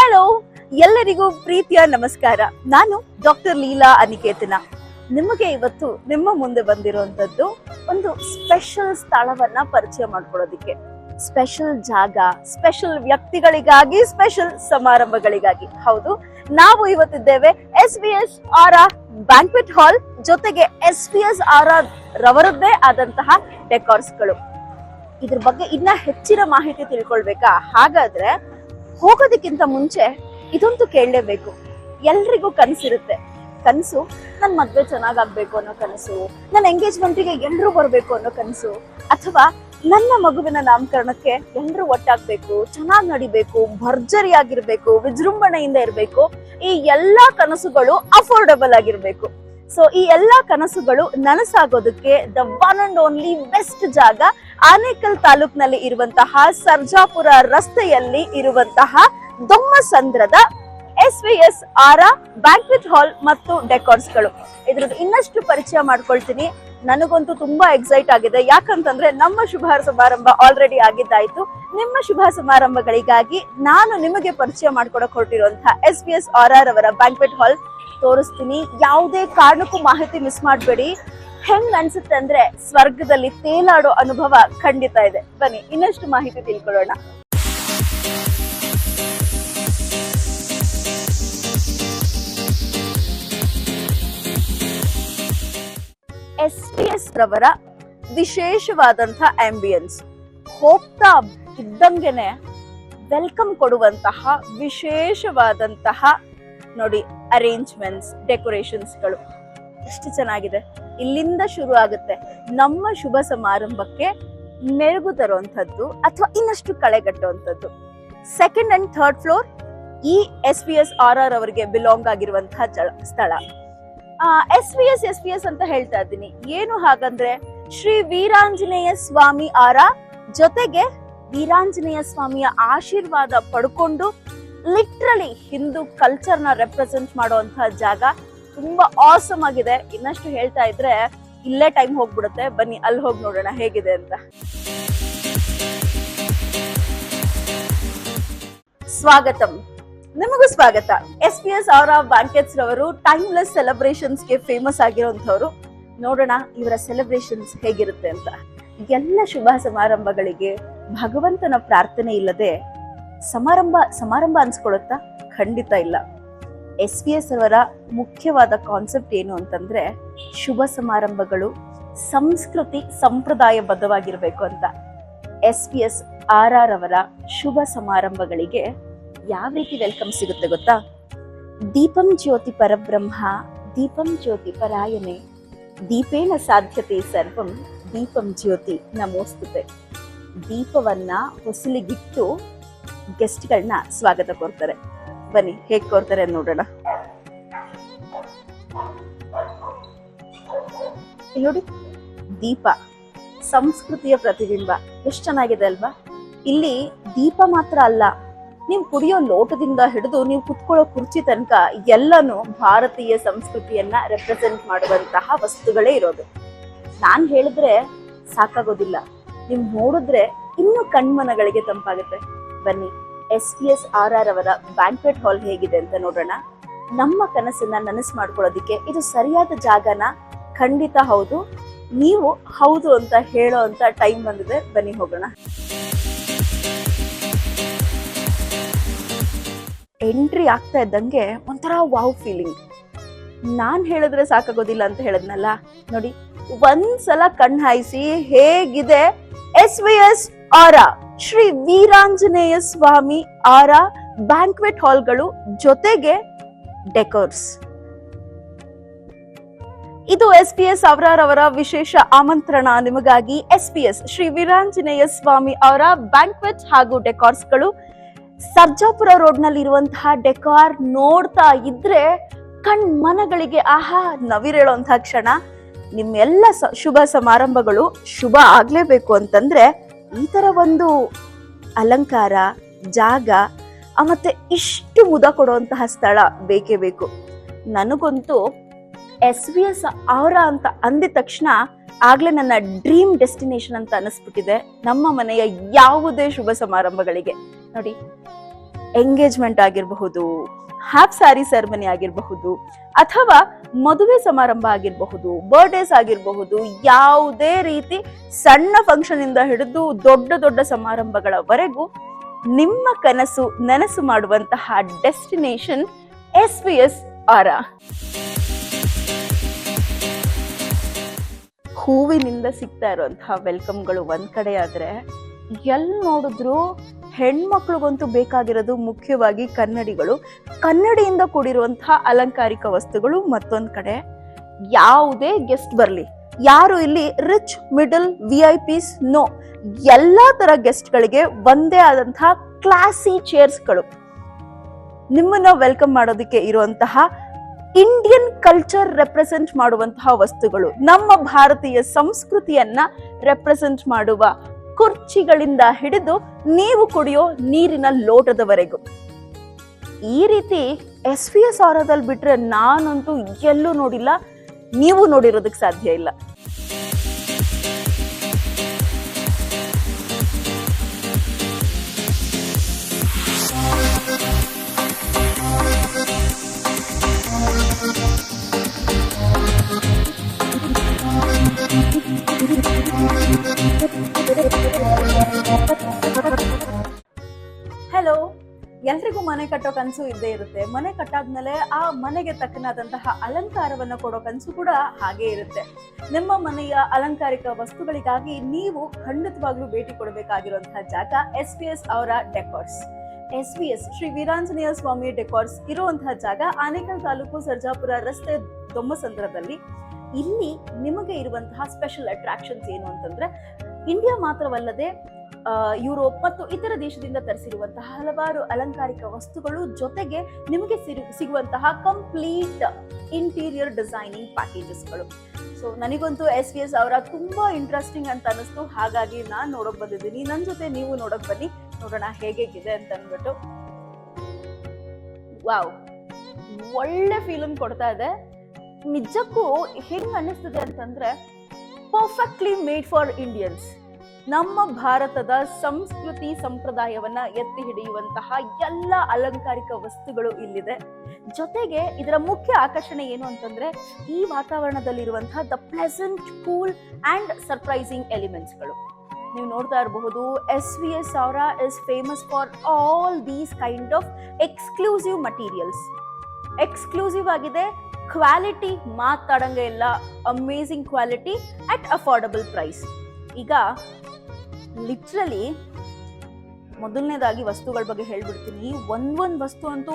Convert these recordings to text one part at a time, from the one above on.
Hello, ಎಲ್ಲರಿಗೂ ಪ್ರೀತಿಯ ನಮಸ್ಕಾರ. ನಾನು ಡಾಕ್ಟರ್ ಲೀಲಾ ಅನಿಕೇತನ. ನಿಮಗೆ ಇವತ್ತು ನಿಮ್ಮ ಮುಂದೆ ಬಂದಿರುವಂತದ್ದು ಒಂದು ಸ್ಪೆಷಲ್ ಸ್ಥಳವನ್ನ ಪರಿಚಯ ಮಾಡ್ಕೊಳ್ಳೋದಿಕ್ಕೆ. ಸ್ಪೆಷಲ್ ಜಾಗ, ಸ್ಪೆಷಲ್ ವ್ಯಕ್ತಿಗಳಿಗಾಗಿ, ಸ್ಪೆಷಲ್ ಸಮಾರಂಭಗಳಿಗಾಗಿ. ಹೌದು, ನಾವು ಇವತ್ತಿದ್ದೇವೆ SVS ಆರಾ ಬ್ಯಾಂಕ್ವೆಟ್ ಹಾಲ್ ಜೊತೆಗೆ SVS ಆರಾ ರವರದ್ದೇ ಆದಂತಹ ಡೆಕಾರ್ಸ್ಗಳು. ಇದ್ರ ಬಗ್ಗೆ ಇನ್ನ ಹೆಚ್ಚಿನ ಮಾಹಿತಿ ತಿಳ್ಕೊಳ್ಬೇಕಾ? ಹಾಗಾದ್ರೆ ಹೋಗೋದಕ್ಕಿಂತ ಮುಂಚೆ ಇದಂತೂ ಕೇಳಲೇಬೇಕು. ಎಲ್ರಿಗೂ ಕನಸಿರುತ್ತೆ. ಕನಸು ನನ್ನ ಮದ್ವೆ ಚೆನ್ನಾಗಾಗ್ಬೇಕು ಅನ್ನೋ ಕನಸು, ನನ್ನ ಎಂಗೇಜ್ಮೆಂಟಿಗೆ ಎಲ್ರೂ ಬರ್ಬೇಕು ಅನ್ನೋ ಕನಸು, ಅಥವಾ ನನ್ನ ಮಗುವಿನ ನಾಮಕರಣಕ್ಕೆ ಎಲ್ರೂ ಒಟ್ಟಾಗ್ಬೇಕು, ಚೆನ್ನಾಗಿ ನಡಿಬೇಕು, ಭರ್ಜರಿ ಆಗಿರ್ಬೇಕು, ವಿಜೃಂಭಣೆಯಿಂದ ಇರ್ಬೇಕು. ಈ ಎಲ್ಲಾ ಕನಸುಗಳು ಅಫೋರ್ಡಬಲ್ ಆಗಿರ್ಬೇಕು. ಸೊ ಈ ಎಲ್ಲಾ ಕನಸುಗಳು ನನಸಾಗೋದಕ್ಕೆ the one and only best ಜಾಗ ಆನೇಕಲ್ ತಾಲೂಕಿನಲ್ಲಿ ಇರುವಂತಹ ಸರ್ಜಾಪುರ ರಸ್ತೆಯಲ್ಲಿ ಇರುವಂತಹ ದೊಮ್ಮಸಂದ್ರದ SVS ಆರಾ ಬ್ಯಾಂಕ್ವೆಟ್ ಹಾಲ್ ಮತ್ತು ಡೆಕಾರ್ಸ್ಗಳು. ಇದ್ರದ್ದು ಇನ್ನಷ್ಟು ಪರಿಚಯ ಮಾಡ್ಕೊಳ್ತೀನಿ. ನನಗಂತೂ ತುಂಬಾ ಎಕ್ಸೈಟ್ ಆಗಿದೆ. ಯಾಕಂತಂದ್ರೆ ನಮ್ಮ ಶುಭ ಸಮಾರಂಭ ಆಲ್ರೆಡಿ ಆಗಿದ್ದಾಯ್ತು. ನಿಮ್ಮ ಶುಭ ಸಮಾರಂಭಗಳಿಗಾಗಿ ನಾನು ನಿಮಗೆ ಪರಿಚಯ ಮಾಡ್ಕೊಡಕ್ ಹೊರಟಿರುವಂತಹ SVS ಆರಾ ರವರ ಬ್ಯಾಂಕ್ವೆಟ್ ಹಾಲ್ ತೋರಿಸ್ತೀನಿ. ಯಾವುದೇ ಕಾರಣಕ್ಕೂ ಮಾಹಿತಿ ಮಿಸ್ ಮಾಡಬೇಡಿ. ಹೆಂಗ್ ಅನ್ಸುತ್ತೆ ಅಂದ್ರೆ ಸ್ವರ್ಗದಲ್ಲಿ ತೇಲಾಡೋ ಅನುಭವ ಖಂಡಿತ ಇದೆ. ಬನ್ನಿ ಇನ್ನಷ್ಟು ಮಾಹಿತಿ ತಿಳ್ಕೊಳ್ಳೋಣ. SVS ರವರ ವಿಶೇಷವಾದಂತಹ ಆಂಬಿಯನ್ಸ್, ಹೋಗ್ತಾ ಇದ್ದಂಗೆನೆ ವೆಲ್ಕಮ್ ಕೊಡುವಂತಹ ವಿಶೇಷವಾದಂತಹ ನೋಡಿ ಅರೇಂಜ್ಮೆಂಟ್ಸ್, ಡೆಕೋರೇಷನ್ಸ್ಗಳು ಎಷ್ಟು ಚೆನ್ನಾಗಿದೆ. ಇಲ್ಲಿಂದ ಶುರು ಆಗುತ್ತೆ ನಮ್ಮ ಶುಭ ಸಮಾರಂಭಕ್ಕೆ ಮೆರುಗು ತರುವಂತದ್ದು ಅಥವಾ ಇನ್ನಷ್ಟು ಕಳೆಗಟ್ಟುವಂಥದ್ದು. ಸೆಕೆಂಡ್ ಅಂಡ್ ಥರ್ಡ್ ಫ್ಲೋರ್ ಈ SVS ಆರಾ ರವರಿಗೆ ಬಿಲಾಂಗ್ ಆಗಿರುವಂತಹ ಸ್ಥಳ. SVS ಅಂತ ಹೇಳ್ತಾ ಇದ್ದೀನಿ. ಏನು ಹಾಗಂದ್ರೆ ಶ್ರೀ ವೀರಾಂಜನೇಯ ಸ್ವಾಮಿ ಆರಾ ಜೊತೆಗೆ ವೀರಾಂಜನೇಯ ಸ್ವಾಮಿಯ ಆಶೀರ್ವಾದ ಪಡ್ಕೊಂಡು ಲಿಟ್ರಲಿ ಹಿಂದೂ ಕಲ್ಚರ್ ನ ರೆಪ್ರೆಸೆಂಟ್ ಮಾಡುವಂತಹ ಜಾಗ. ತುಂಬಾ ಆಸಮ್ ಆಗಿದೆ. ಇನ್ನಷ್ಟು ಹೇಳ್ತಾ ಇದ್ರೆ ಇಲ್ಲೇ ಟೈಮ್ ಹೋಗ್ಬಿಡುತ್ತೆ. ಬನ್ನಿ ಅಲ್ಲಿ ಹೋಗಿ ನೋಡೋಣ ಹೇಗಿದೆ ಅಂತ. ಸ್ವಾಗತಂ, ನಿಮಗೂ ಸ್ವಾಗತ. SVS ಆರಾ ಬ್ಯಾಂಕ್ವೆಟ್ಸ್ ರವರು ಟೈಮ್ಲೆಸ್ ಸೆಲೆಬ್ರೇಷನ್ಸ್ ಗೆ ಫೇಮಸ್ ಆಗಿರುವಂತವ್ರು. ನೋಡೋಣ ಇವರ ಸೆಲೆಬ್ರೇಷನ್ಸ್ ಹೇಗಿರುತ್ತೆ ಅಂತ. ಎಲ್ಲ ಶುಭ ಸಮಾರಂಭಗಳಿಗೆ ಭಗವಂತನ ಪ್ರಾರ್ಥನೆ ಇಲ್ಲದೆ ಸಮಾರಂಭ ಅನ್ಸ್ಕೊಳುತ್ತಾ? ಖಂಡಿತ ಇಲ್ಲ. SVS ಅವರ ಮುಖ್ಯವಾದ ಕಾನ್ಸೆಪ್ಟ್ ಏನು ಅಂತಂದ್ರೆ ಶುಭ ಸಮಾರಂಭಗಳು ಸಂಸ್ಕೃತಿ ಸಂಪ್ರದಾಯಬದ್ಧವಾಗಿರ್ಬೇಕು ಅಂತ. SVS ಆರಾ ರವರ ಶುಭ ಸಮಾರಂಭಗಳಿಗೆ ಯಾವ ರೀತಿ ವೆಲ್ಕಮ್ ಸಿಗುತ್ತೆ ಗೊತ್ತಾ? ದೀಪಂ ಜ್ಯೋತಿ ಪರಬ್ರಹ್ಮ, ದೀಪಂ ಜ್ಯೋತಿ ಪರಾಯಣೆ, ದೀಪೇನ ಸಾಧ್ಯತೆ ಸರ್ವಂ, ದೀಪಂ ಜ್ಯೋತಿ ನಮೋಸ್ತುತೆ. ದೀಪವನ್ನ ಹೊಸಲಿಗಿಟ್ಟು ಗೆಸ್ಟ್ಗಳನ್ನ ಸ್ವಾಗತ ಕೋರ್ತಾರೆ. ಬನ್ನಿ ಹೇಗ್ ಕೋರ್ತಾರೆ ನೋಡೋಣ. ನೋಡಿ, ದೀಪ ಸಂಸ್ಕೃತಿಯ ಪ್ರತಿಬಿಂಬ. ಎಷ್ಟು ಚೆನ್ನಾಗಿದೆ ಅಲ್ವಾ? ಇಲ್ಲಿ ದೀಪ ಮಾತ್ರ ಅಲ್ಲ, ನೀವು ಕುಡಿಯೋ ಲೋಟದಿಂದ ಹಿಡಿದು ನೀವು ಕುತ್ಕೊಳ್ಳೋ ಕುರ್ಚಿ ತನಕ ಎಲ್ಲನೂ ಭಾರತೀಯ ಸಂಸ್ಕೃತಿಯನ್ನ ರೆಪ್ರೆಸೆಂಟ್ ಮಾಡುವಂತಹ ವಸ್ತುಗಳೇ ಇರೋದು. ನಾನ್ ಹೇಳಿದ್ರೆ ಸಾಕಾಗೋದಿಲ್ಲ, ನೀವು ನೋಡಿದ್ರೆ ಇನ್ನೂ ಕಣ್ಮನಗಳಿಗೆ ತಂಪಾಗುತ್ತೆ. ಬನ್ನಿ SVS ಆರಾ ರವರ ಬ್ಯಾಂಕ್ವೆಟ್ ಹಾಲ್ ಹೇಗಿದೆ ಅಂತ ನೋಡೋಣ. ನಮ್ಮ ಕನಸನ್ನ ನನಸು ಮಾಡ್ಕೊಳ್ಳೋದಿಕ್ಕೆ ಇದು ಸರಿಯಾದ ಜಾಗನ? ಖಂಡಿತ ಹೌದು. ನೀವು ಹೌದು ಅಂತ ಹೇಳೋ ಅಂತ ಟೈಮ್ ಬಂದಿದೆ. ಬನ್ನಿ ಹೋಗೋಣ. ಎಂಟ್ರಿ ಆಗ್ತಾ ಇದ್ದಂಗೆ ಒಂಥರ ವಾವ್ ಫೀಲಿಂಗ್. ನಾನ್ ಹೇಳಿದ್ರೆ ಸಾಕಾಗೋದಿಲ್ಲ ಅಂತ ಹೇಳದ್ನಲ್ಲ, ನೋಡಿ ಒಂದ್ಸಲ ಕಣ್ ಹಾಯಿಸಿ ಹೇಗಿದೆ SVS ಆರಾ ಶ್ರೀ ವೀರಾಂಜನೇಯ ಸ್ವಾಮಿ ಆರಾ ಬ್ಯಾಂಕ್ವೆಟ್ ಹಾಲ್ಗಳು ಜೊತೆಗೆ ಡೆಕೋರ್ಸ್. ಇದು SVS ಆರಾ ರವರ ವಿಶೇಷ ಆಮಂತ್ರಣ ನಿಮಗಾಗಿ. SVS ಶ್ರೀ ವೀರಾಂಜನೇಯ ಸ್ವಾಮಿ ಆರಾ ಬ್ಯಾಂಕ್ವೆಟ್ ಹಾಗೂ ಡೆಕಾರ್ಸ್ಗಳು ಸರ್ಜಾಪುರ ರೋಡ್ ನಲ್ಲಿ ಇರುವಂತಹ ಡೆಕಾರ್ ನೋಡ್ತಾ ಇದ್ರೆ ಮನಗಳಿಗೆ ಆಹಾ ನವಿರೇಳುವಂತಹ ಕ್ಷಣ. ನಿಮ್ಮೆಲ್ಲ ಶುಭ ಸಮಾರಂಭಗಳು ಶುಭ ಆಗ್ಲೇಬೇಕು ಅಂತಂದ್ರೆ ಈ ತರ ಒಂದು ಅಲಂಕಾರ, ಜಾಗ, ಮತ್ತೆ ಇಷ್ಟು ಮುದ ಕೊಡುವಂತಹ ಸ್ಥಳ ಬೇಕೇ ಬೇಕು. ನನಗಂತೂ SVS ಆರಾ ಅಂತ ಅಂದಿದ ತಕ್ಷಣ ಆಗ್ಲೇ ನನ್ನ ಡ್ರೀಮ್ ಡೆಸ್ಟಿನೇಷನ್ ಅಂತ ಅನಿಸ್ಬಿಟ್ಟಿದೆ ನಮ್ಮ ಮನೆಯ ಯಾವುದೇ ಶುಭ ಸಮಾರಂಭಗಳಿಗೆ. ನೋಡಿ ಎಂಗೇಜ್ಮೆಂಟ್ ಆಗಿರಬಹುದು, ಹಾಫ್ ಸ್ಯಾರಿ ಸೆರೆಮನಿ ಆಗಿರಬಹುದು, ಅಥವಾ ಮದುವೆ ಸಮಾರಂಭ ಆಗಿರಬಹುದು, ಬರ್ಡೇಸ್ ಆಗಿರಬಹುದು, ಯಾವುದೇ ರೀತಿ ಸಣ್ಣ ಫಂಕ್ಷನ್ ಇಂದ ಹಿಡಿದು ದೊಡ್ಡ ದೊಡ್ಡ ಸಮಾರಂಭಗಳವರೆಗೂ ನಿಮ್ಮ ಕನಸು ನನಸು ಮಾಡುವಂತಹ ಡೆಸ್ಟಿನೇಷನ್ SVS ಆರಾ. ಹೂವಿನಿಂದ ಸಿಗ್ತಾ ಇರುವಂತಹ ವೆಲ್ಕಮ್ಗಳು ಒಂದ್ ಕಡೆ ಆದ್ರೆ, ಎಲ್ಲಿ ನೋಡಿದ್ರು ಹೆಣ್ಮಕ್ಳಿಗಂತೂ ಬೇಕಾಗಿರೋದು ಮುಖ್ಯವಾಗಿ ಕನ್ನಡಿಗಳು, ಕನ್ನಡಿಯಿಂದ ಕೂಡಿರುವಂತಹ ಅಲಂಕಾರಿಕ ವಸ್ತುಗಳು ಮತ್ತೊಂದ್ ಕಡೆ. ಯಾವುದೇ ಗೆಸ್ಟ್ ಬರ್ಲಿ, ಯಾರು ಇಲ್ಲಿ ರಿಚ್ ಮಿಡಲ್ VIPs ನೋ, ಎಲ್ಲಾ ತರ ಗೆಸ್ಟ್ ಗಳಿಗೆ ಒಂದೇ ಆದಂತಹ ಕ್ಲಾಸಿ ಚೇರ್ಸ್ಗಳು. ನಿಮ್ಮನ್ನ ವೆಲ್ಕಮ್ ಮಾಡೋದಕ್ಕೆ ಇರುವಂತಹ ಇಂಡಿಯನ್ ಕಲ್ಚರ್ ರೆಪ್ರೆಸೆಂಟ್ ಮಾಡುವಂತಹ ವಸ್ತುಗಳು, ನಮ್ಮ ಭಾರತೀಯ ಸಂಸ್ಕೃತಿಯನ್ನ ರೆಪ್ರೆಸೆಂಟ್ ಮಾಡುವ ಕುರ್ಚಿಗಳಿಂದ ಹಿಡಿದು ನೀವು ಕುಡಿಯೋ ನೀರಿನ ಲೋಟದವರೆಗೂ. ಈ ರೀತಿ SVS ಆರಾದಲ್ಲಿ ಬಿಟ್ರೆ ನಾನಂತೂ ಎಲ್ಲೂ ನೋಡಿಲ್ಲ, ನೀವು ನೋಡಿರೋದಕ್ಕೆ ಸಾಧ್ಯ ಇಲ್ಲ. ಹಲೋ, ಎಲ್ರಿಗೂ ಮನೆ ಕಟ್ಟೋ ಕನಸು ಇದ್ದೇ ಇರುತ್ತೆ. ಮನೆ ಕಟ್ಟಾದ್ಮೇಲೆ ಆ ಮನೆಗೆ ತಕ್ಕನಾದಂತಹ ಅಲಂಕಾರವನ್ನ ಕೊಡೋ ಕನಸು ಕೂಡ ಹಾಗೆ ಇರುತ್ತೆ. ನಿಮ್ಮ ಮನೆಯ ಅಲಂಕಾರಿಕ ವಸ್ತುಗಳಿಗಾಗಿ ನೀವು ಖಂಡಿತವಾಗ್ಲೂ ಭೇಟಿ ಕೊಡಬೇಕಾಗಿರುವಂತಹ ಜಾಗ SVS Aara decors. SVS Shri Veeranjaneya Swami decors ಇರುವಂತಹ ಜಾಗ ಆನೇಕಲ್ ತಾಲೂಕು ಸರ್ಜಾಪುರ ರಸ್ತೆ ದೊಮ್ಮಸಂದ್ರದಲ್ಲಿ. ಇಲ್ಲಿ ನಿಮಗೆ ಇರುವಂತಹ ಸ್ಪೆಷಲ್ ಅಟ್ರಾಕ್ಷನ್ಸ್ ಏನು ಅಂತಂದ್ರೆ, ಇಂಡಿಯಾ ಮಾತ್ರವಲ್ಲದೆ ಯುರೋಪ್ ಮತ್ತು ಇತರ ದೇಶದಿಂದ ತರಿಸಿರುವಂತಹ ಹಲವಾರು ಅಲಂಕಾರಿಕ ವಸ್ತುಗಳು, ಜೊತೆಗೆ ನಿಮಗೆ ಸಿಗುವಂತಹ ಕಂಪ್ಲೀಟ್ ಇಂಟೀರಿಯರ್ ಡಿಸೈನಿಂಗ್ ಪ್ಯಾಕೇಜಸ್ಗಳು. ಸೊ ನನಗಂತೂ SVS ಆರಾ ತುಂಬಾ ಇಂಟ್ರೆಸ್ಟಿಂಗ್ ಅಂತ ಅನಿಸ್ತು, ಹಾಗಾಗಿ ನಾನು ನೋಡಕ್ ಬಂದಿದ್ದೀನಿ. ನನ್ನ ಜೊತೆ ನೀವು ನೋಡಕ್ ಬನ್ನಿ, ನೋಡೋಣ ಹೇಗಿದೆ ಅಂತ ಅಂದ್ಬಿಟ್ಟು. ವಾವ್, ಒಳ್ಳೆ ಫೀಲಿಂಗ್ ಕೊಡ್ತಾ ಇದೆ. ನಿಜಕ್ಕೂ ಹೆಂಗ್ ಅನ್ನಿಸ್ತದೆ ಅಂತಂದ್ರೆ, ಪರ್ಫೆಕ್ಟ್ಲಿ ಮೇಡ್ ಫಾರ್ ಇಂಡಿಯನ್ಸ್. ನಮ್ಮ ಭಾರತದ ಸಂಸ್ಕೃತಿ ಸಂಪ್ರದಾಯವನ್ನ ಎತ್ತಿ ಹಿಡಿಯುವಂತಹ ಎಲ್ಲ ಅಲಂಕಾರಿಕ ವಸ್ತುಗಳು ಇಲ್ಲಿದೆ. ಜೊತೆಗೆ ಇದರ ಮುಖ್ಯ ಆಕರ್ಷಣೆ ಏನು ಅಂತಂದ್ರೆ, ಈ ವಾತಾವರಣದಲ್ಲಿರುವಂತಹ the pleasant, cool and surprising ಎಲಿಮೆಂಟ್ಸ್ಗಳು. ನೀವು ನೋಡ್ತಾ ಇರಬಹುದು, SVS Aara is famous for all these kind of exclusive materials. Exclusive ಆಗಿದೆ, ಕ್ವಾಲಿಟಿ ಮಾತಾಡಂಗೆ ಇಲ್ಲ, amazing quality at affordable price. ಈಗ ಲಿಟ್ರಲಿ ಮೊದಲನೇದಾಗಿ ವಸ್ತುಗಳ ಬಗ್ಗೆ ಹೇಳ್ಬಿಡ್ತೀನಿ. ಒಂದೊಂದು ವಸ್ತು ಅಂತೂ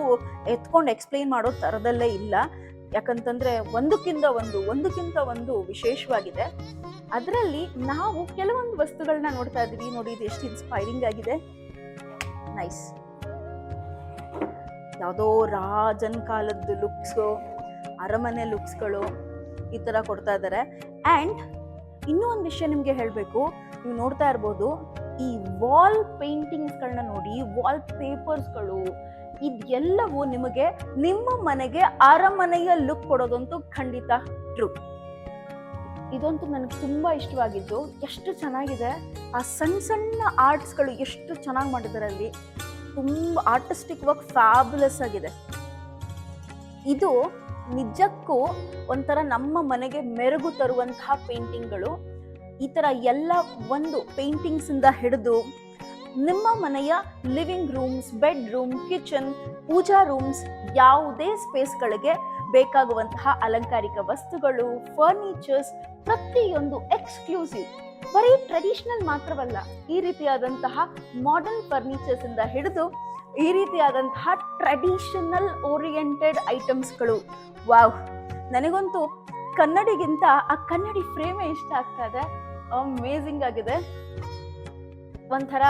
ಎತ್ಕೊಂಡು ಎಕ್ಸ್ಪ್ಲೈನ್ ಮಾಡೋ ತರದಲ್ಲೇ ಇಲ್ಲ, ಯಾಕಂತಂದ್ರೆ ಒಂದಕ್ಕಿಂತ ಒಂದು ವಿಶೇಷವಾಗಿದೆ. ಅದರಲ್ಲಿ ನಾವು ಕೆಲವೊಂದು ವಸ್ತುಗಳನ್ನ ನೋಡ್ತಾ ಇದೀವಿ. ನೋಡಿ, ಇದು ಎಷ್ಟು ಇನ್ಸ್ಪೈರಿಂಗ್ ಆಗಿದೆ. ನೈಸ್. ಯಾವುದೋ ರಾಜನ್ ಕಾಲದ ಲುಕ್ಸು, ಅರಮನೆ ಲುಕ್ಸ್ಗಳು ಈ ತರ ಕೊಡ್ತಾ ಇದ್ದಾರೆ. ಅಂಡ್ ಇನ್ನೂ ಒಂದು ವಿಷಯ ನಿಮ್ಗೆ ಹೇಳ್ಬೇಕು, ನೀವು ನೋಡ್ತಾ ಇರ್ಬೋದು, ಈ ವಾಲ್ ಪೇಂಟಿಂಗ್ಸ್ಗಳನ್ನ ನೋಡಿ, ವಾಲ್ ಪೇಪರ್ಸ್ಗಳು, ಇದೆಲ್ಲವೂ ನಿಮಗೆ ನಿಮ್ಮ ಮನೆಗೆ ಅರಮನೆಯ ಲುಕ್ ಕೊಡೋದಂತೂ ಖಂಡಿತ ಟ್ರೂ. ಇದಂತೂ ನನಗೆ ತುಂಬಾ ಇಷ್ಟವಾಗಿದ್ದು, ಎಷ್ಟು ಚೆನ್ನಾಗಿದೆ. ಆ ಸಣ್ಣ ಸಣ್ಣ ಆರ್ಟ್ಸ್ಗಳು ಎಷ್ಟು ಚೆನ್ನಾಗಿ ಮಾಡಿದ್ದಾರೆ ಅಲ್ಲಿ. ತುಂಬಾ ಆರ್ಟಿಸ್ಟಿಕ್ ವರ್ಕ್ ಫ್ಯಾಬುಲಸ್ ಆಗಿದೆ. ಇದು ನಿಜಕ್ಕೂ ಒಂಥರ ನಮ್ಮ ಮನೆಗೆ ಮೆರುಗು ತರುವಂತಹ ಪೇಂಟಿಂಗ್ಗಳು. ಈ ತರ ಎಲ್ಲ ಒಂದು ಪೇಂಟಿಂಗ್ಸ್ ಇಂದ ಹಿಡಿದು ನಿಮ್ಮ ಮನೆಯ living rooms, bedroom, kitchen, pooja rooms, ಯಾವುದೇ ಸ್ಪೇಸ್ಗಳಿಗೆ ಬೇಕಾಗುವಂತಹ ಅಲಂಕಾರಿಕ ವಸ್ತುಗಳು, ಫರ್ನಿಚರ್ಸ್, ಪ್ರತಿಯೊಂದು ಎಕ್ಸ್ಕ್ಲೂಸಿವ್. ಬರೀ ಟ್ರೆಡಿಷನಲ್ ಮಾತ್ರವಲ್ಲ, ಈ ರೀತಿಯಾದಂತಹ ಮಾಡರ್ನ್ ಫರ್ನಿಚರ್ಸ್ ಇಂದ ಹಿಡಿದು ಈ ರೀತಿಯಾದಂತಹ ಟ್ರೆಡಿಷನಲ್ ಓರಿಯೆಂಟೆಡ್ ಐಟಮ್ಸ್ಗಳು. ವಾವ್, ನನಗಂತೂ ಕನ್ನಡಿಗಿಂತ ಆ ಕನ್ನಡಿ ಫ್ರೇಮೇ ಇಷ್ಟ ಆಗ್ತಾ ಇದೆ. ಅಮೇಝಿಂಗ್ ಆಗಿದೆ. ಒಂಥರ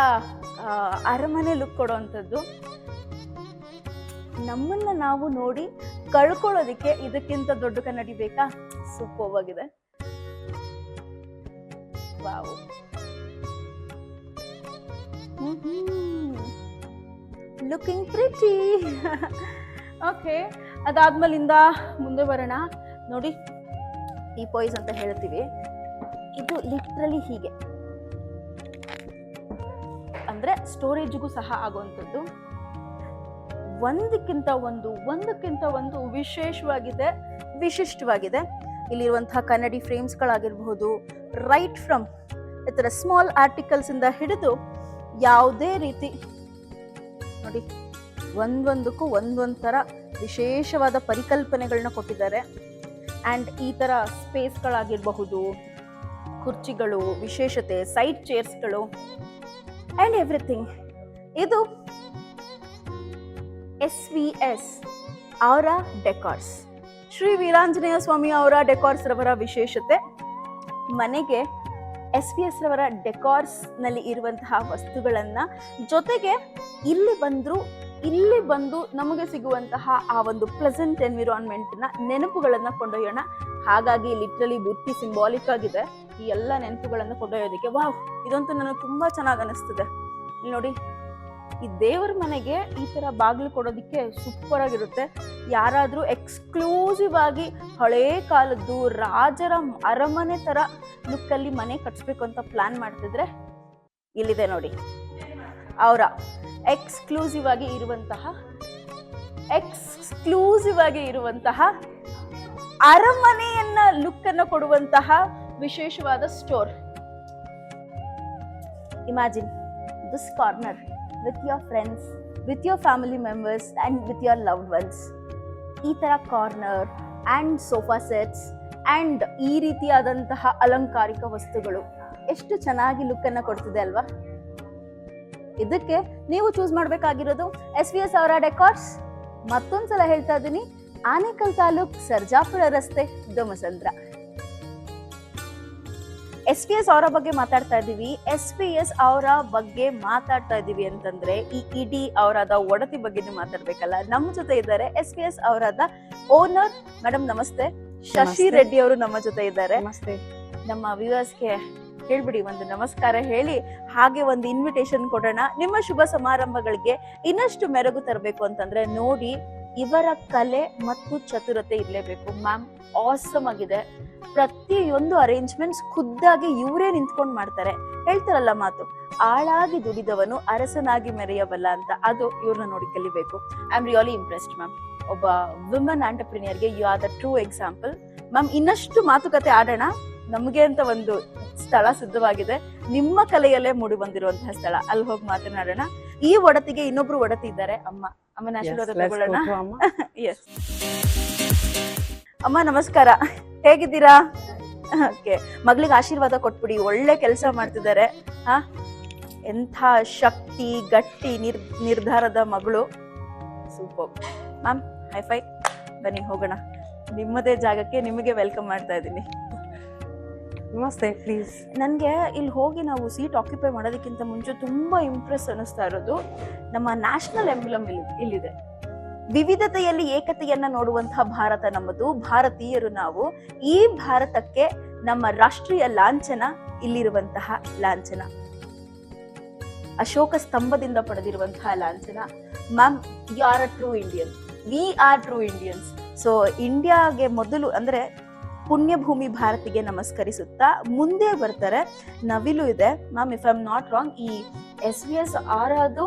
ಅರಮನೆ ಲುಕ್ ಕೊಡುವಂಥದ್ದು. ನಮ್ಮನ್ನ ನಾವು ನೋಡಿ ಕಳ್ಕೊಳ್ಳೋದಿಕ್ಕೆ ಇದಕ್ಕಿಂತ ದೊಡ್ಡ ಕನ್ನಡಿ ಬೇಕಾ? ಸೂಪರ್ ಆಗಿದೆ. ವಾವ್. Looking pretty. ಓಕೆ, ಅದಾದ್ಮೇಲಿಂದ ಮುಂದೆ ಬರೋಣ. ನೋಡಿ, ಟೀಪಾಯ್ಸ್ ಅಂತ ಹೇಳ್ತೀವಿ. ಇದು ಲಿಟ್ರಲಿ ಹೀಗೆ, ಅಂದ್ರೆ ಸ್ಟೋರೇಜ್ಗೂ ಸಹ ಆಗುವಂಥದ್ದು. ಒಂದಕ್ಕಿಂತ ಒಂದು ವಿಶಿಷ್ಟವಾಗಿದೆ. ಇಲ್ಲಿರುವಂತಹ ಕನ್ನಡಿ ಫ್ರೇಮ್ಸ್ಗಳಾಗಿರಬಹುದು, ರೈಟ್ ಫ್ರಮ್ ಈ ಥರ ಸ್ಮಾಲ್ ಆರ್ಟಿಕಲ್ಸ್ ಇಂದ ಹಿಡಿದು ಯಾವುದೇ ರೀತಿ ನೋಡಿ ಒಂದೊಂದಕ್ಕೂ ಒಂದೊಂದು ಥರ ವಿಶೇಷವಾದ ಪರಿಕಲ್ಪನೆಗಳನ್ನ ಕೊಟ್ಟಿದ್ದಾರೆ. ಆ್ಯಂಡ್ ಈ ಥರ ಸ್ಪೇಸ್ಗಳಾಗಿರಬಹುದು, ಕುರ್ಚಿಗಳು, ವಿಶೇಷತೆ, ಸೈಡ್ ಚೇರ್ಸ್ಗಳು ಆ್ಯಂಡ್ ಎವ್ರಿಥಿಂಗ್. ಇದು SVS ಅವರ ಡೆಕಾರ್ಸ್, ಶ್ರೀ ವೀರಾಂಜನೇಯ ಸ್ವಾಮಿ ಅವರ ಡೆಕಾರ್ಸ್ ರವರ ವಿಶೇಷತೆ. ಮನೆಗೆ SVS ರವರ ಡೆಕಾರ್ಸ್ ನಲ್ಲಿ ಇರುವಂತಹ ವಸ್ತುಗಳನ್ನ ಜೊತೆಗೆ ಇಲ್ಲಿ ಬಂದು ನಮಗೆ ಸಿಗುವಂತಹ ಆ ಒಂದು ಪ್ಲೆಸೆಂಟ್ ಎನ್ವಿರಾನ್ಮೆಂಟ್ ನ ನೆನಪುಗಳನ್ನ ಕೊಂಡೊಯ್ಯೋಣ. ಹಾಗಾಗಿ ಲಿಟ್ರಲಿ ಬುತ್ತಿ ಸಿಂಬಾಲಿಕ್ ಆಗಿದೆ. ಈ ಎಲ್ಲ ನೆನಪುಗಳನ್ನ ಕೊಂಡೊಯ್ಯೋದಕ್ಕೆ ವಾವ್, ಇದಂತೂ ನನಗೆ ತುಂಬಾ ಚೆನ್ನಾಗಿ ಅನಿಸ್ತದೆ. ಇಲ್ಲಿ ನೋಡಿ, ಈ ದೇವರ ಮನೆಗೆ ಈ ತರ ಬಾಗಿಲು ಕೊಡೋದಕ್ಕೆ ಸೂಪರ್ ಆಗಿರುತ್ತೆ. ಯಾರಾದ್ರೂ ಎಕ್ಸ್ಕ್ಲೂಸಿವ್ ಆಗಿ ಹಳೇ ಕಾಲದ್ದು ರಾಜರ ಅರಮನೆ ತರ ಲುಕ್ ಅಲ್ಲಿ ಮನೆ ಕಟ್ಸ್ಬೇಕು ಅಂತ ಪ್ಲಾನ್ ಮಾಡ್ತಿದ್ರೆ ಇಲ್ಲಿದೆ ನೋಡಿ, ಅವರ ಎಕ್ಸ್ಕ್ಲೂಸಿವ್ ಆಗಿ ಇರುವಂತಹ ಅರಮನೆಯನ್ನ ಲುಕ್ ಅನ್ನ ಕೊಡುವಂತಹ ವಿಶೇಷವಾದ store. Imagine this corner with your friends, with your family members and with your loved ones. ಈ ತರ corner and sofa sets and ಈ ರೀತಿಯಾದಂತಹ ಅಲಂಕಾರಿಕ ವಸ್ತುಗಳು ಎಷ್ಟು ಚೆನ್ನಾಗಿ ಲುಕ್ ಅನ್ನ ಕೊಡ್ತಿದೆ ಅಲ್ವಾ? ಇದಕ್ಕೆ ನೀವು ಚೂಸ್ ಮಾಡಬೇಕಾಗಿರೋದು SVS ಅವರ ಡೆಕಾರ್ಸ್. ಮತ್ತೊಂದ್ಸಲ ಹೇಳ್ತಾ ಇದ್ದೀನಿ, ಆನೇಕಲ್ ತಾಲೂಕ್, ಸರ್ಜಾಪುರ ರಸ್ತೆ, ದೊಮಸಂದ್ರ. SVS ಅವರ ಬಗ್ಗೆ ಮಾತಾಡ್ತಾ ಇದ್ದೀವಿ ಅಂತಂದ್ರೆ ಈ ಇಡೀ ಅವರಾದ ಒಡತಿ ಬಗ್ಗೆ ಮಾತಾಡ್ಬೇಕಲ್ಲ. ನಮ್ಮ ಜೊತೆ ಇದ್ದಾರೆ SVS ಅವರಾದ ಓನರ್ ಮೇಡಮ್. ನಮಸ್ತೆ. ಶಶಿ ರೆಡ್ಡಿ ಅವರು ನಮ್ಮ ಜೊತೆ ಇದ್ದಾರೆ. ನಮಸ್ತೆ. ನಮ್ಮ ವ್ಯೂವರ್ಸ್ಗೆ ಹೇಳ್ಬಿಡಿ, ಒಂದು ನಮಸ್ಕಾರ ಹೇಳಿ, ಹಾಗೆ ಒಂದು ಇನ್ವಿಟೇಷನ್ ಕೊಡೋಣ. ನಿಮ್ಮ ಶುಭ ಸಮಾರಂಭಗಳಿಗೆ ಇನ್ನಷ್ಟು ಮೆರುಗು ತರಬೇಕು ಅಂತಂದ್ರೆ ನೋಡಿ, ಇವರ ಕಲೆ ಮತ್ತು ಚತುರತೆ ಇರಲೇಬೇಕು. ಮ್ಯಾಮ್ ಆಸಮ್ ಆಗಿದೆ. ಪ್ರತಿಯೊಂದು ಅರೇಂಜ್ಮೆಂಟ್ಸ್ ಖುದ್ದಾಗಿ ಇವರೇ ನಿಂತ್ಕೊಂಡು ಮಾಡ್ತಾರೆ. ಹೇಳ್ತಾರಲ್ಲ ಮಾತು, ಆಳಾಗಿ ದುಡಿದವನು ಅರಸನಾಗಿ ಮೆರೆಯಬಲ್ಲ ಅಂತ, ಅದು ಇವ್ರನ್ನ ನೋಡಿ ಕಲಿಬೇಕು. I am really impressed ma'am. ಒಬ್ಬ ವಿಮೆನ್ ಆಂಟರ್ಪ್ರಿನಿಯರ್ಗೆ you are the true example. Ma'am, ಇನ್ನಷ್ಟು ಮಾತುಕತೆ ಆಡೋಣ. ನಮಗೆ ಅಂತ ಒಂದು ಸ್ಥಳ ಸಿದ್ಧವಾಗಿದೆ, ನಿಮ್ಮ ಕಲೆಯಲ್ಲೇ ಮೂಡಿ ಬಂದಿರುವಂತಹ ಸ್ಥಳ. ಅಲ್ಲಿ ಹೋಗಿ ಮಾತನಾಡೋಣ. ಈ ಒಡತಿಗೆ ಇನ್ನೊಬ್ರು ಒಡತಿ ಇದ್ದಾರೆ, ಅಮ್ಮನ ಆಶೀರ್ವಾದ ತಗೊಳ್ಳೋಣ. ಎಸ್ ಅಮ್ಮ, ನಮಸ್ಕಾರ. ಹೇಗಿದ್ದೀರಾ? ಓಕೆ, ಮಗಳಿಗೆ ಆಶೀರ್ವಾದ ಕೊಟ್ಬಿಡಿ. ಒಳ್ಳೆ ಕೆಲಸ ಮಾಡ್ತಿದ್ದಾರೆ. ಎಂಥ ಶಕ್ತಿ, ಗಟ್ಟಿ ನಿರ್ಧಾರದ ಮಗಳು. Super ma'am. ಹೈಫೈ. ಬನ್ನಿ ಹೋಗೋಣ. ನಿಮ್ಮದೇ ಜಾಗಕ್ಕೆ ನಿಮಗೆ ವೆಲ್ಕಮ್ ಮಾಡ್ತಾ ಇದ್ದೀನಿ. ನಮಸ್ತೆ. ಪ್ಲೀಸ್. ನನಗೆ ಇಲ್ಲಿ ಹೋಗಿ ನಾವು ಸೀಟ್ ಆಕ್ಯುಪೈ ಮಾಡೋದಕ್ಕಿಂತ ಮುಂಚೆ ತುಂಬಾ ಇಂಪ್ರೆಸ್ ಅನಿಸ್ತಾ ಇರೋದು ನಮ್ಮ ನ್ಯಾಷನಲ್ ಎಂಬ್ಲಮ್ ಇಲ್ಲಿದೆ. ವಿವಿಧತೆಯಲ್ಲಿ ಏಕತೆಯನ್ನ ನೋಡುವಂತಹ ಭಾರತ ನಮ್ಮದು, ಭಾರತೀಯರು ನಾವು. ಈ ಭಾರತಕ್ಕೆ ನಮ್ಮ ರಾಷ್ಟ್ರೀಯ ಲಾಂಛನ ಇಲ್ಲಿರುವಂತಹ ಲಾಂಛನ, ಅಶೋಕ ಸ್ತಂಭದಿಂದ ಪಡೆದಿರುವಂತಹ ಲಾಂಛನ. Ma'am, you are a true Indian. We are true Indians. So ಇಂಡಿಯಾಗೆ ಮೊದಲು ಅಂದ್ರೆ ಪುಣ್ಯಭೂಮಿ ಭಾರತಿಗೆ ನಮಸ್ಕರಿಸುತ್ತಾ ಮುಂದೆ ಬರ್ತಾರೆ. ನವಿಲು ಇದೆ ma'am, if I am not wrong. ಈ SVS ಆರದು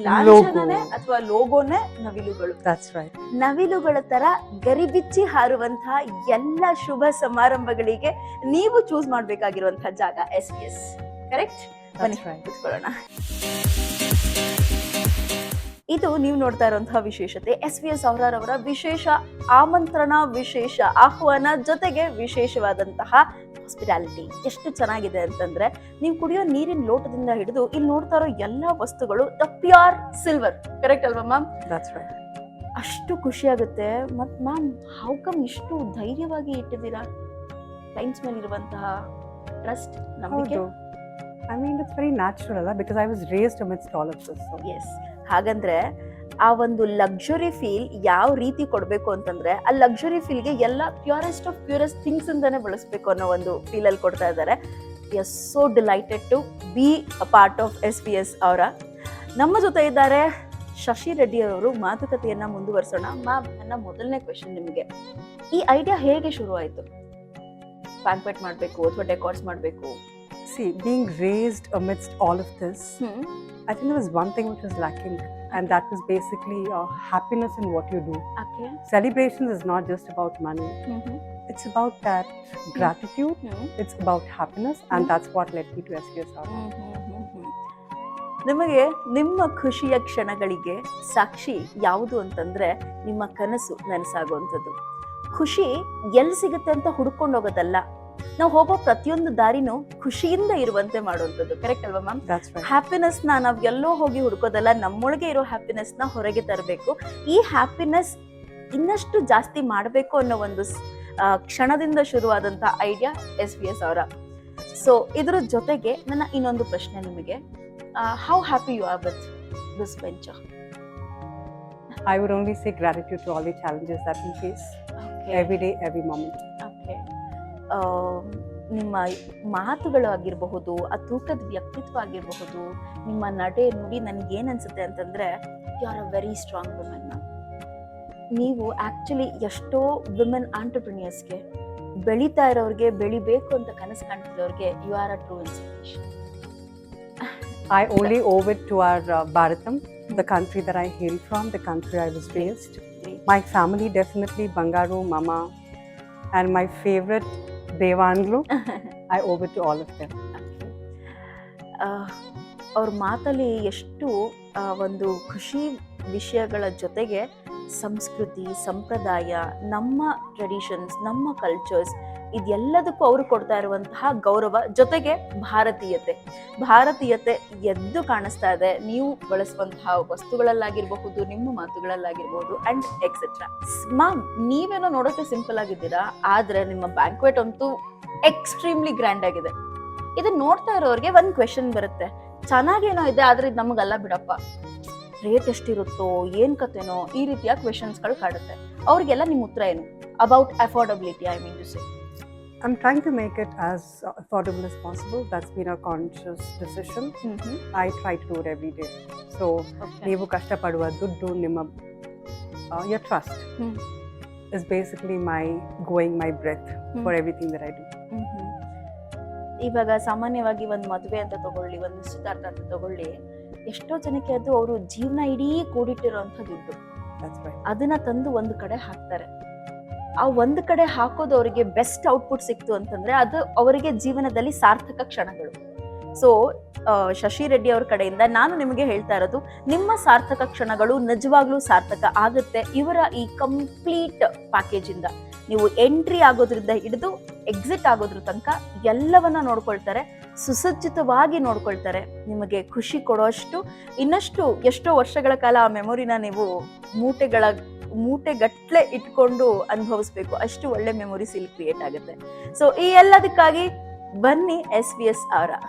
ಲಾಂಛನನೇ ಅಥವಾ ಲೋಗೋನೇ ನವಿಲುಗಳು. ನವಿಲುಗಳ ತರ ಗರಿಬಿಚ್ಚಿ ಹಾರುವಂತಹ ಎಲ್ಲ ಶುಭ ಸಮಾರಂಭಗಳಿಗೆ ನೀವು ಚೂಸ್ ಮಾಡ್ಬೇಕಾಗಿರುವಂತಹ ಜಾಗ SVS. ಕರೆಕ್ಟ್? ಬನ್ನಿ ಕೂತ್ಕೊಳ್ಳೋಣ. ಇದು ನೀವು ನೋಡ್ತಾ ಇರುವಂತಹ ವಿಶೇಷತೆ. SVS ಅವರವರ ವಿಶೇಷ ಆಮಂತ್ರಣ, ವಿಶೇಷ ಆಹ್ವಾನ, ಜೊತೆಗೆ ವಿಶೇಷವಾದಂತಹ ಹಾಸ್ಪಿಟಾಲಿಟಿ. ಎಷ್ಟು ಚೆನ್ನಾಗಿದೆ ಅಂತಂದ್ರೆ, ನೀವು ಕುಡಿಯೋ ನೀರಿನ ಲೋಟದಿಂದ ಹಿಡಿದು ಇಲ್ಲಿ ನೋಡ್ತಾ ಇರೋ ಎಲ್ಲಾ ವಸ್ತುಗಳು ದ ಪ್ಯೂರ್ ಸಿಲ್ವರ್. ಕರೆಕ್ಟ್ ಅಲ್ವಾ ಮ್ಯಾಮ್? ಅಷ್ಟು ಖುಷಿ ಆಗುತ್ತೆ. ಮತ್ ಮ್ಯಾಮ್, ಹೌ ಕಮ್ ಇಷ್ಟು ಧೈರ್ಯವಾಗಿ ಇಟ್ಟಿದ್ದೀರಾ? ಕ್ಲೈಂಟ್ಸ್ ಮೇಲೆ ಇರುವಂತಹ ಟ್ರಸ್ಟ್, ನಂಬಿಕೆ. I mean, it's very natural because I was raised amidst all of this. So. Yes. ಹಾಗಂದ್ರೆ ಆ ಒಂದು ಲಕ್ಸುರಿ ಫೀಲ್ ಯಾವ ರೀತಿ ಕೊಡ್ಬೇಕು ಅಂತಂದ್ರೆ, ಆ ಲಕ್ಸುರಿ ಫೀಲ್ಗೆ ಎಲ್ಲ ಪ್ಯೂರೆಸ್ಟ್ ಆಫ್ ಪ್ಯೂರೆಸ್ಟ್ ಥಿಂಗ್ಸ್ ಅಂತಾನೆ ಬಳಸಬೇಕು ಅನ್ನೋ ಒಂದು ಫೀಲ್ ಅಲ್ಲಿ ಕೊಡ್ತಾ ಇದ್ದಾರೆ. We are so delighted to be a part of SVS ಅವರ. ನಮ್ಮ ಜೊತೆ ಇದ್ದಾರೆ ಶಶಿ ರೆಡ್ಡಿ ಅವರು. ಮಾತುಕತೆಯನ್ನ ಮುಂದುವರಿಸೋಣ. ಮ್ಯಾಮ್, ನನ್ನ ಮೊದಲನೇ ಕ್ವೆಶನ್ ನಿಮಗೆ, ಈ ಐಡಿಯಾ ಹೇಗೆ ಶುರು ಆಯ್ತು? ಬ್ಯಾಂಕ್ವೆಟ್ ಮಾಡಬೇಕು ಅಥವಾ ಡೆಕಾರ್ಸ್ ಮಾಡಬೇಕು? See, being raised amidst all of this, I think there was one thing which was lacking. and that is basically happiness in what you do. Okay. Celebrations is not just about money. It's about that gratitude. It's about happiness, and that's what led me to SBS Aura. ನಿಮಗೆ ನಿಮ್ಮ ಖುಷಿಯ ಕ್ಷಣಗಳಿಗೆ ಸಾಕ್ಷಿ ಯಾವುದು ಅಂತಂದ್ರೆ ನಿಮ್ಮ ಕನಸು ನನಸಾಗುವಂಥದ್ದು. ಖುಷಿ ಎಲ್ಲಿ ಸಿಗುತ್ತೆ ಅಂತ ಹುಡ್ಕೊಂಡು ಹೋಗೋದಲ್ಲ, ನಾವು ಹೋಗೋ ಪ್ರತಿಯೊಂದು ದಾರಿನೂ ಖುಷಿಯಿಂದ ಇರುವಂತೆ ಮಾಡುವಂಥದ್ದು. ಕರೆಕ್ಟ್ ಅಲ್ವಾ ಮ್ಯಾಮ್? That's right. ಹ್ಯಾಪಿನೆಸ್ ನಾವ್ ಎಲ್ಲೋ ಹೋಗಿ ಹುಡ್ಕೋದಲ್ಲ, ನಮ್ಮೊಳಗೆ ಇರೋ ಹ್ಯಾಪಿನೆಸ್ ನ ಹೊರಗೆ ತರಬೇಕು. ಈ ಹ್ಯಾಪಿನೆಸ್ ಇನ್ನಷ್ಟು ಜಾಸ್ತಿ ಮಾಡಬೇಕು ಅನ್ನೋ ಒಂದು ಕ್ಷಣದಿಂದ ಶುರುವಾದಂತ ಐಡಿಯಾ SBS Aura. ಸೊ ಇದ್ರ ಜೊತೆಗೆ ನನ್ನ ಇನ್ನೊಂದು ಪ್ರಶ್ನೆ ನಿಮಗೆ, how happy you are with this venture? I would only say gratitude to all the challenges that we face every day, every moment. Okay. ನಿಮ್ಮ ಮಾತುಗಳು ಆಗಿರಬಹುದು, ಆ ತೂಕದ ವ್ಯಕ್ತಿತ್ವ ಆಗಿರಬಹುದು, ನಿಮ್ಮ ನಡೆ ನುಡಿ ನನಗೇನು ಅನ್ಸುತ್ತೆ ಅಂತಂದ್ರೆ you are a very strong women. ನೀವು ಆಕ್ಚುಲಿ ಎಷ್ಟೋ ವುಮೆನ್ ಆಂಟರ್ಪ್ರಿನಿಯರ್ಸ್ಗೆ, ಬೆಳೀತಾ ಇರೋರಿಗೆ, ಬೆಳಿಬೇಕು ಅಂತ ಕನಸು ಕಾಣ್ತಿರೋರಿಗೆ you are a true inspiration. I only owe it to our Bharatam, the country that I hail from, the country I was raised. My family, definitely Bangaru, Mama, and my favorite Devanglu. I owe it to all of them. ಅವ್ರ ಮಾತಲ್ಲಿ ಎಷ್ಟು ಒಂದು ಖುಷಿ ವಿಷಯಗಳ ಜೊತೆಗೆ ಸಂಸ್ಕೃತಿ, ಸಂಪ್ರದಾಯ, ನಮ್ಮ ಟ್ರೆಡಿಷನ್ಸ್, ನಮ್ಮ ಕಲ್ಚರ್ಸ್, ಇದೆಲ್ಲದಕ್ಕೂ ಅವರು ಕೊಡ್ತಾ ಇರುವಂತಹ ಗೌರವ, ಜೊತೆಗೆ ಭಾರತೀಯತೆ ಎದ್ದು ಕಾಣಿಸ್ತಾ ಇದೆ ನೀವು ಬಳಸುವಂತಹ ವಸ್ತುಗಳಲ್ಲಾಗಿರಬಹುದು, ನಿಮ್ಮ ಮಾತುಗಳಲ್ಲಾಗಿರ್ಬಹುದು ಅಂಡ್ ಎಕ್ಸೆಟ್ರಾ. ಮ್ಯಾಮ್, ನೀವೇನೋ ನೋಡೋಕೆ ಸಿಂಪಲ್ ಆಗಿದ್ದೀರಾ, ಆದ್ರೆ ನಿಮ್ಮ ಬ್ಯಾಂಕ್ವೆಟ್ ಅಂತೂ ಎಕ್ಸ್ಟ್ರೀಮ್ಲಿ ಗ್ರ್ಯಾಂಡ್ ಆಗಿದೆ. ಇದನ್ನ ನೋಡ್ತಾ ಇರೋರಿಗೆ ಒಂದ್ ಕ್ವೆಶನ್ ಬರುತ್ತೆ, ಚೆನ್ನಾಗೇನೋ ಇದೆ ಆದ್ರೆ ಇದು ನಮಗಲ್ಲ ಬಿಡಪ್ಪ, ರೇಟ್ ಎಷ್ಟಿರುತ್ತೋ ಏನ್ ಕತೆನೋ, ಈ ರೀತಿಯ ಕ್ವೆಶನ್ಸ್ಗಳು ಕಾಡುತ್ತೆ. ಅವ್ರಿಗೆಲ್ಲ ನಿಮ್ಮ ಉತ್ತರ ಏನು about affordability? I mean to say, I'm trying to make it as affordable as possible. That's been a conscious decision. I try to do it every day. So, ನೀವು ಕಷ್ಟಪಡುವ ದುಡ್ಡು, ನಿಮ್ಮ your trust is basically my breath for everything that I do. ಇವಾಗ ಸಾಮಾನ್ಯವಾಗಿ ಒಂದು ಮದುವೆ ಅಂತ ತಗೊಳ್ಳಿ, ಒಂದು ನಿಶ್ಚಿತಾರ್ಥ ಅಂತ ತಗೊಳ್ಳಿ, ಎಷ್ಟೋ ಜನಕ್ಕೆ ಅದು ಅವರು ಜೀವನ ಇಡೀ ಕೂಡಿಟ್ಟಿರುವಂತ ದುಡ್ಡು. ಅದನ್ನ ತಂದು ಒಂದು ಕಡೆ ಹಾಕ್ತಾರೆ. ಆ ಒಂದು ಕಡೆ ಹಾಕೋದು ಅವರಿಗೆ ಬೆಸ್ಟ್ ಔಟ್ಪುಟ್ ಸಿಕ್ತು ಅಂತಂದ್ರೆ ಅದು ಅವರಿಗೆ ಜೀವನದಲ್ಲಿ ಸಾರ್ಥಕ ಕ್ಷಣಗಳು. ಸೊ ಶಶಿ ರೆಡ್ಡಿ ಅವ್ರ ಕಡೆಯಿಂದ ನಾನು ನಿಮಗೆ ಹೇಳ್ತಾ ಇರೋದು, ನಿಮ್ಮ ಸಾರ್ಥಕ ಕ್ಷಣಗಳು ನಿಜವಾಗ್ಲೂ ಸಾರ್ಥಕ ಆಗುತ್ತೆ ಇವರ ಈ ಕಂಪ್ಲೀಟ್ ಪ್ಯಾಕೇಜ್ ಇಂದ. ನೀವು ಎಂಟ್ರಿ ಆಗೋದ್ರಿಂದ ಹಿಡಿದು ಎಕ್ಸಿಟ್ ಆಗೋದ್ರ ತನಕ ಎಲ್ಲವನ್ನ ನೋಡ್ಕೊಳ್ತಾರೆ, ಸುಸಜ್ಜಿತವಾಗಿ ನೋಡ್ಕೊಳ್ತಾರೆ. ನಿಮಗೆ ಖುಷಿ ಕೊಡೋಷ್ಟು, ಇನ್ನಷ್ಟು ಎಷ್ಟೋ ವರ್ಷಗಳ ಕಾಲ ಆ ಮೆಮೊರಿನ ನೀವು ಮೂಟೆಗಟ್ಲೆ ಇಟ್ಕೊಂಡು ಅನುಭವಿಸ್ಬೇಕು, ಅಷ್ಟು ಒಳ್ಳೆ ಮೆಮೊರೀಸ್ ಇಲ್ಲಿ ಕ್ರಿಯೇಟ್ ಆಗುತ್ತೆ. ಸೊ ಈ ಎಲ್ಲದಕ್ಕಾಗಿ ಬನ್ನಿ SBS Aura.